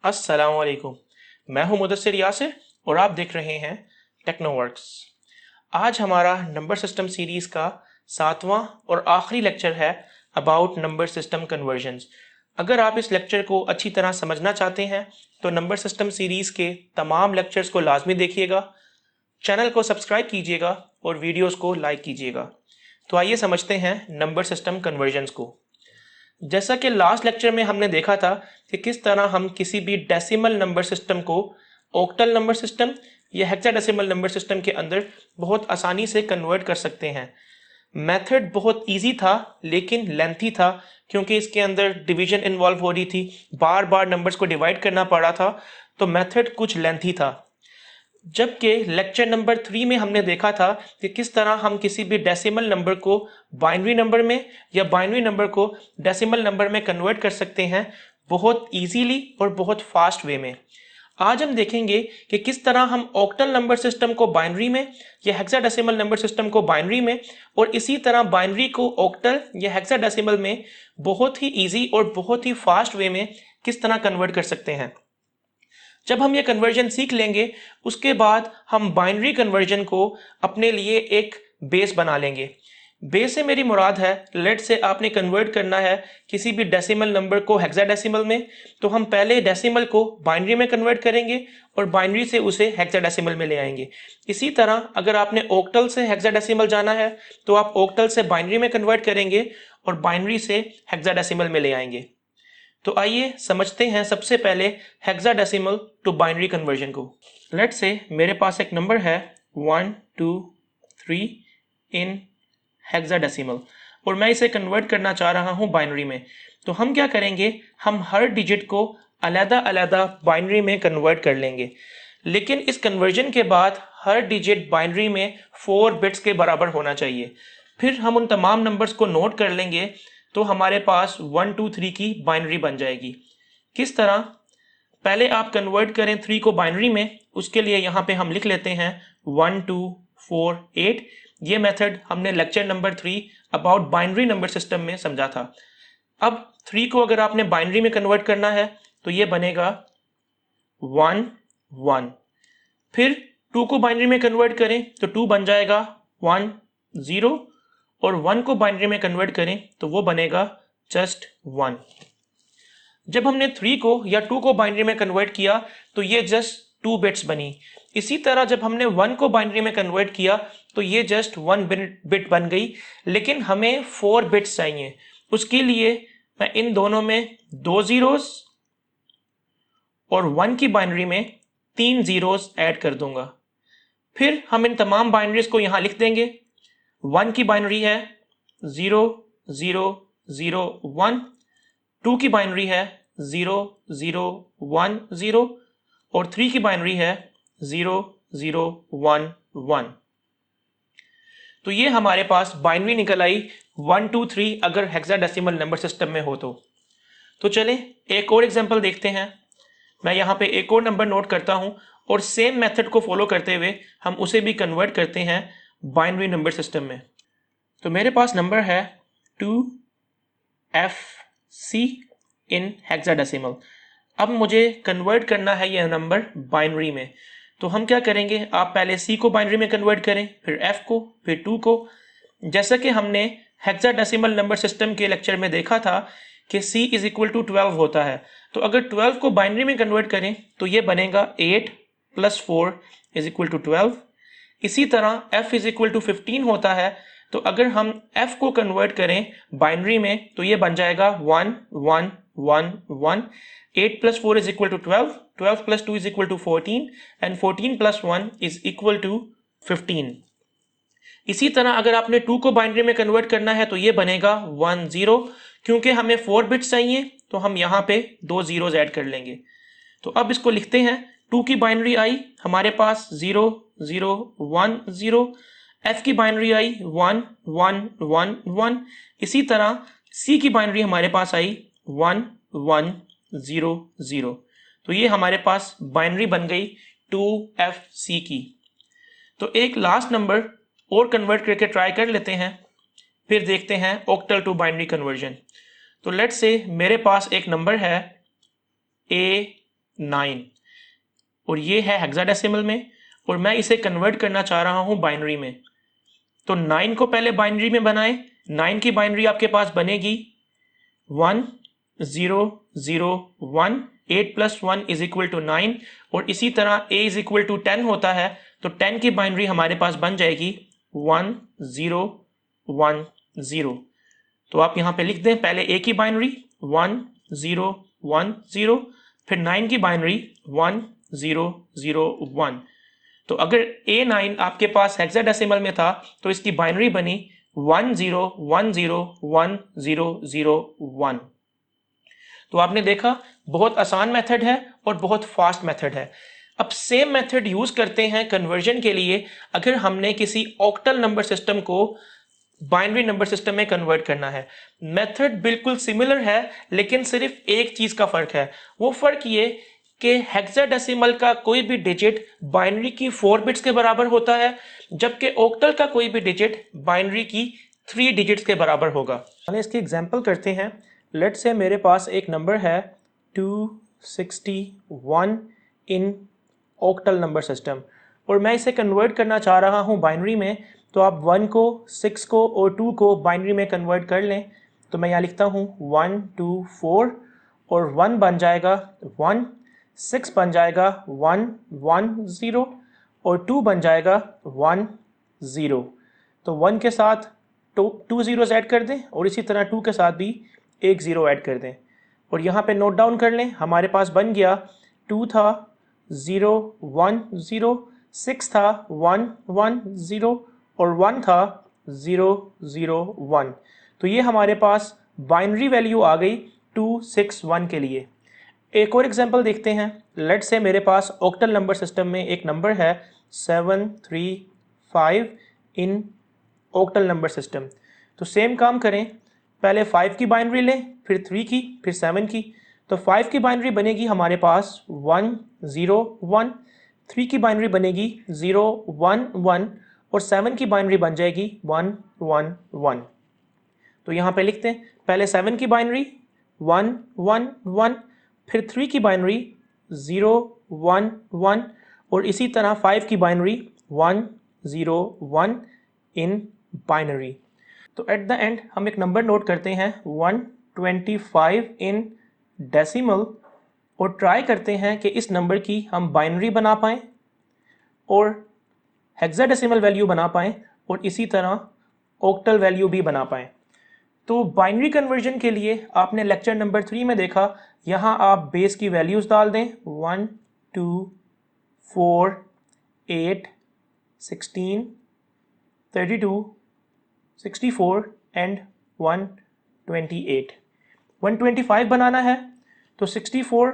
अस्सलामुअलैकुम। मैं हूं मुदस्सिर यासिर और आप देख रहे हैं टेक्नोवर्क्स। आज हमारा नंबर सिस्टम सीरीज़ का 7वां और आखिरी लेक्चर है अबाउट नंबर सिस्टम कन्वर्जन्स। अगर आप इस लेक्चर को अच्छी तरह समझना चाहते हैं तो नंबर सिस्टम सीरीज़ के तमाम लेक्चर्स को लाजमी देखिएगा, चैनल को सब्सक्राइब कीजिएगा और वीडियोस को लाइक कीजिएगा। तो आइए समझते हैं नंबर सिस्टम कन्वर्जन्स को। जैसा कि लास्ट लेक्चर में हमने देखा था कि किस तरह हम किसी भी डेसिमल नंबर सिस्टम को ऑक्टल नंबर सिस्टम या हेक्साडेसिमल नंबर सिस्टम के अंदर बहुत आसानी से कन्वर्ट कर सकते हैं। मेथड बहुत इजी था लेकिन लेंथी था, क्योंकि इसके अंदर डिवीजन इन्वॉल्व हो रही थी, बार बार नंबर्स को डिवाइड करना पड़ा था, तो मेथड कुछ लेंथी था। जबकि लेक्चर नंबर 3 में हमने देखा था कि किस तरह हम किसी भी डेसिमल नंबर को बाइनरी नंबर में या बाइनरी नंबर को डेसिमल नंबर में कन्वर्ट कर सकते हैं बहुत इजीली और बहुत फास्ट वे में। आज हम देखेंगे कि किस तरह हम ऑक्टल नंबर सिस्टम को बाइनरी में या हेक्साडेसिमल नंबर सिस्टम को बाइनरी में और इसी तरह बाइनरी को ऑक्टल या हेक्साडेसिमल में बहुत ही ईजी और बहुत ही फास्ट वे में किस तरह कन्वर्ट कर सकते हैं। जब हम ये कन्वर्जन सीख लेंगे उसके बाद हम बाइनरी कन्वर्जन को अपने लिए एक बेस बना लेंगे। बेस से मेरी मुराद है, लेट से आपने कन्वर्ट करना है किसी भी डेसिमल नंबर को हेक्साडेसिमल में, तो हम पहले डेसिमल को बाइनरी में कन्वर्ट करेंगे और बाइनरी से उसे हेक्साडेसिमल में ले आएंगे। इसी तरह अगर आपने ऑक्टल से हेक्साडेसिमल जाना है तो आप ऑक्टल से बाइनरी में कन्वर्ट करेंगे और बाइनरी से हेक्साडेसिमल में ले आएंगे। तो आइए समझते हैं सबसे पहले हेक्साडेसिमल टू बाइनरी कन्वर्जन को। लेट से मेरे पास एक नंबर है 1 2 3 इन हेक्साडेसिमल और मैं इसे कन्वर्ट करना चाह रहा हूं बाइनरी में। तो हम क्या करेंगे, हम हर डिजिट को अलग अलग बाइनरी में कन्वर्ट कर लेंगे, लेकिन इस कन्वर्जन के बाद हर डिजिट बाइनरी में 4 बिट्स के बराबर होना चाहिए। फिर हम उन तमाम नंबर्स को नोट कर लेंगे तो हमारे पास 1 2 3 की बाइनरी बन जाएगी। किस तरह, पहले आप कन्वर्ट करें 3 को बाइनरी में, उसके लिए यहाँ पे हम लिख लेते हैं 1 2 4 8। ये मेथड हमने lecture number 3 about binary number system में समझा था। अब 3 को अगर आपने बाइनरी में कन्वर्ट करना है तो ये बनेगा 1 1। फिर 2 को बाइनरी में कन्वर्ट करें तो 2 बन जाएगा 1 0 और 1 को बाइनरी में कन्वर्ट करें तो वो बनेगा जस्ट 1। जब हमने 3 को या 2 को बाइनरी में कन्वर्ट किया तो ये जस्ट 2 बिट्स बनी। इसी तरह जब हमने 1 को बाइनरी में कन्वर्ट किया तो ये जस्ट 1 बिट बन गई, लेकिन हमें 4 बिट्स चाहिए। उसके लिए मैं इन दोनों में 2 जीरोस और 1 की बाइनरी में 3 जीरोस ऐड कर दूंगा। फिर हम इन तमाम बाइनरीज को यहां लिख देंगे। 1 की बाइनरी है 0 0 0 1, 2 की बाइनरी है 0 0 1 0 और 3 की बाइनरी है 0 0 1 1। तो ये हमारे पास बाइनरी निकल आई 1 2 3 अगर हेक्साडेसिमल नंबर सिस्टम में हो तो चलें एक और एग्जांपल देखते हैं। मैं यहाँ पे एक और नंबर नोट करता हूं और सेम मेथड को फॉलो करते हुए हम उसे भी कन्वर्ट करते हैं बाइनरी नंबर सिस्टम में। तो मेरे पास नंबर है 2FC इन हेक्साडेसिमल। अब मुझे कन्वर्ट करना है यह नंबर बाइनरी में। तो हम क्या करेंगे, आप पहले C को बाइनरी में कन्वर्ट करें, फिर F को, फिर 2 को। जैसा कि हमने हेक्साडेसिमल नंबर सिस्टम के लेक्चर में देखा था कि C इज इक्वल टू 12 होता है, तो अगर 12 को बाइनरी में कन्वर्ट करें तो ये बनेगा 8 + 4 इज इक्वल टू 12। इसी तरह F इज इक्वल टू 15 होता है, तो अगर हम F को कन्वर्ट करें बाइनरी में तो ये बन जाएगा 1 1 1 1। 8 + 4 is equal to 12, 12 + 2 is equal to 14 and 14 + 1 is equal to 15। इसी तरह अगर आपने 2 को बाइनरी में कन्वर्ट करना है तो ये बनेगा 1 0। क्योंकि हमें 4 बिट्स चाहिए तो हम यहाँ पे 2 जीरोस ऐड कर लेंगे। तो अब इसको लिखते हैं। 2 की बाइनरी आई हमारे पास 0 0 1 0। F की बाइनरी आई 1 1 1 1। इसी तरह C की बाइनरी हमारे पास आई 1 1 0 0। तो ये हमारे पास बाइनरी बन गई 2FC की। तो एक लास्ट नंबर और कन्वर्ट करके ट्राई कर लेते हैं, फिर देखते हैं ऑक्टल टू बाइनरी कन्वर्जन। तो लेट्स से मेरे पास एक नंबर है 9 और ये है हेक्साडेसिमल में और मैं इसे कन्वर्ट करना चाह रहा हूं बाइनरी में। तो 9 को पहले बाइनरी में बनाएं। 9 की बाइनरी आपके पास बनेगी 1 0 0 1, 8 + 1 = 9 और इसी तरह a = 10 होता है तो 10 की बाइनरी हमारे पास बन जाएगी 1 0 1 0। तो आप यहां पे लिख दें पहले a की बाइनरी 1 0 1 0, फिर 9 की बाइनरी 1 0 0 1। तो अगर A9 आपके पास हेक्साडेसिमल में था तो इसकी बाइनरी बनी 1 0 1 0 1 0 0 1। तो आपने देखा बहुत आसान मेथड है और बहुत फास्ट मेथड है। अब सेम मेथड यूज करते हैं कन्वर्जन के लिए अगर हमने किसी ऑक्टल नंबर सिस्टम को बाइनरी नंबर सिस्टम में कन्वर्ट करना है। मेथड बिल्कुल सिमिलर है लेकिन सिर्फ एक चीज का फर्क है। वो फर्क ये कि हेक्साडेसिमल का कोई भी डिजिट बाइनरी की 4 बिट्स के बराबर होता है जबकि ऑक्टल का कोई भी डिजिट बाइनरी की 3 डिजिट्स के बराबर होगा। चलिए इसकी एग्जांपल करते हैं। लेट्स से मेरे पास एक नंबर है 261 इन ऑक्टल नंबर सिस्टम और मैं इसे कन्वर्ट करना चाह रहा हूं बाइनरी में। तो आप 1 को 6 को और 2 को बाइनरी में कन्वर्ट कर लें। तो मैं यहाँ लिखता हूँ 1 2 4 और 1 बन जाएगा 1, 6 बन जाएगा 1 1 0 और 2 बन जाएगा 1 0। तो 1 के साथ 2 zeros ऐड कर दें और इसी तरह 2 के साथ भी एक 0 ऐड कर दें और यहाँ पे नोट डाउन कर लें। हमारे पास बन गया 2 था 0 1 0, 6 था 1 1 0 और 1 था 0 0 1। तो ये हमारे पास बाइनरी वैल्यू आ गई 261 के लिए। एक और एग्जांपल देखते हैं। लेट्स से मेरे पास ऑक्टल नंबर सिस्टम में एक नंबर है 735 इन ऑक्टल नंबर सिस्टम। तो सेम काम करें, पहले 5 की बाइनरी लें, फिर 3 की, फिर 7 की। तो 5 की बाइनरी बनेगी हमारे पास 1 0 1, 3 की बाइनरी बनेगी 0 1 1 और 7 की बाइनरी बन जाएगी 1 1 1। तो यहाँ पे लिखते हैं पहले 7 की बाइनरी 1 1 1, फिर 3 की बाइनरी 0 1 1 और इसी तरह 5 की बाइनरी 1 0 1 इन बाइनरी। तो एट द एंड हम एक नंबर नोट करते हैं 125 इन डेसिमल और ट्राई करते हैं कि इस नंबर की हम बाइनरी बना पाएँ और हेक्साडेसिमल वैल्यू बना पाएँ और इसी तरह ऑक्टल वैल्यू भी बना पाएँ। तो बाइनरी कन्वर्जन के लिए आपने लेक्चर नंबर 3 में देखा, यहाँ आप बेस की वैल्यूज़ डाल दें 1 2 4 8 16 32 64 एंड 128। 125 बनाना है तो 64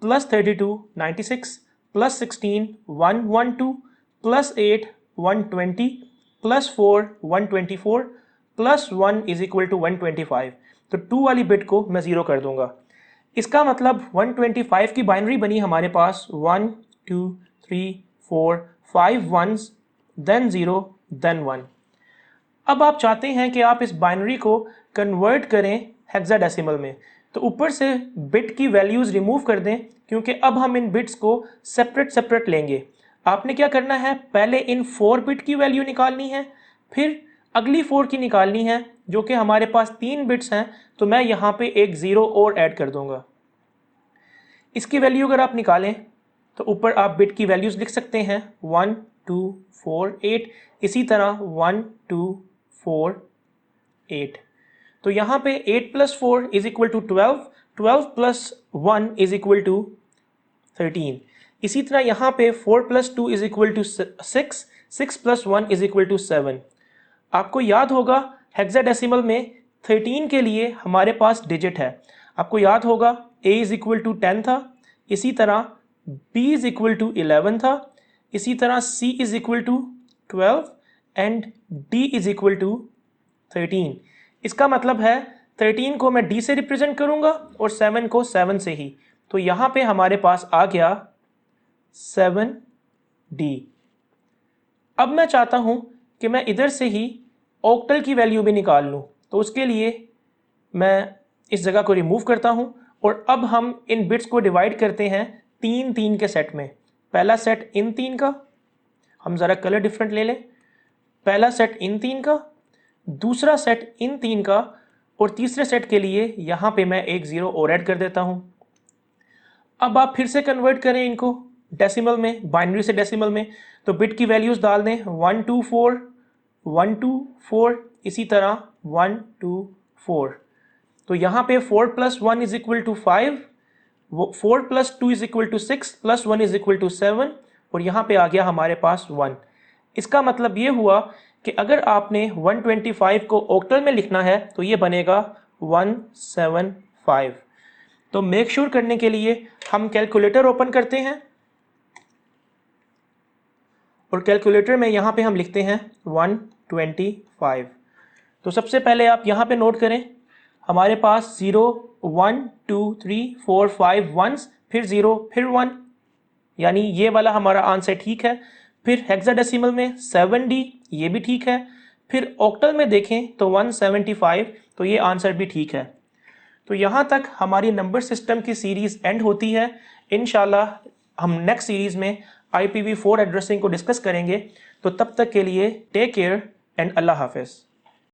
+ 32 96 + 16 112 + 8 120 + 4 124 + 1 = 125। तो 2 वाली बिट को मैं 0 कर दूंगा। इसका मतलब 125 की बाइनरी बनी हमारे पास 1 2 3 4 5 1s देन 0 देन 1। अब आप चाहते हैं कि आप इस बाइनरी को कन्वर्ट करें हेक्साडेसिमल में, तो ऊपर से बिट की वैल्यूज़ रिमूव कर दें क्योंकि अब हम इन बिट्स को सेपरेट लेंगे। आपने क्या करना है, पहले इन 4 बिट की वैल्यू निकालनी है, फिर अगली 4 की निकालनी है जो कि हमारे पास 3 बिट्स हैं। तो मैं यहाँ पे एक 0 और ऐड कर दूंगा। इसकी वैल्यू अगर आप निकालें तो ऊपर आप बिट की वैल्यूज़ लिख सकते हैं 1 2 4 8, इसी तरह 1 2 4 8। तो यहाँ पे 8 + 4 = 12, 12 + 1 = 13। इसी तरह यहाँ पे 4 + 2 = 6, 6 + 1 = 7। आपको याद होगा हेक्साडेसिमल में 13 के लिए हमारे पास डिजिट है। आपको याद होगा a = 10 था, इसी तरह b = 11 था, इसी तरह c = 12 एंड d = 13। इसका मतलब है 13 को मैं d से रिप्रेजेंट करूंगा और 7 को 7 से ही। तो यहाँ पे हमारे पास आ गया 7d। अब मैं चाहता हूं कि मैं इधर से ही ऑक्टल की वैल्यू भी निकाल लूं, तो उसके लिए मैं इस जगह को रिमूव करता हूं और अब हम इन बिट्स को डिवाइड करते हैं तीन तीन के सेट में, पहला सेट इन तीन का, हम ज़रा कलर डिफरेंट ले लें, पहला सेट इन तीन का, दूसरा सेट इन तीन का, और तीसरे सेट के लिए यहाँ पे मैं एक ज़ीरो और ऐड कर देता हूँ। अब आप फिर से कन्वर्ट करें इनको डेसिमल में, बाइनरी से डेसिमल में, तो बिट की वैल्यूज़ डाल दें 1 2 4 1 2 4, इसी तरह 1 2 4। तो यहाँ पे 4 + 1 = 5, 4 + 2 = 6, + 1 = 7, और यहाँ पे आ गया हमारे पास 1। इसका मतलब ये हुआ कि अगर आपने 125 को ऑक्टल में लिखना है तो ये बनेगा 175। तो मेक श्योर करने के लिए हम कैलकुलेटर ओपन करते हैं और कैलकुलेटर में यहाँ पे हम लिखते हैं 125। तो सबसे पहले आप यहाँ पे नोट करें, हमारे पास 0 1 2 3 4 5 1s, फिर 0, फिर 1, यानी ये वाला हमारा आंसर ठीक है। फिर हेक्साडेसिमल में 7D, ये भी ठीक है। फिर ऑक्टल में देखें तो 175, तो ये आंसर भी ठीक है। तो यहाँ तक हमारी नंबर सिस्टम की सीरीज़ एंड होती है। इंशाल्लाह हम नेक्स्ट सीरीज़ में IPv4 एड्रेसिंग को डिस्कस करेंगे। तो तब तक के लिए टेक केयर एंड अल्लाह हाफिज़।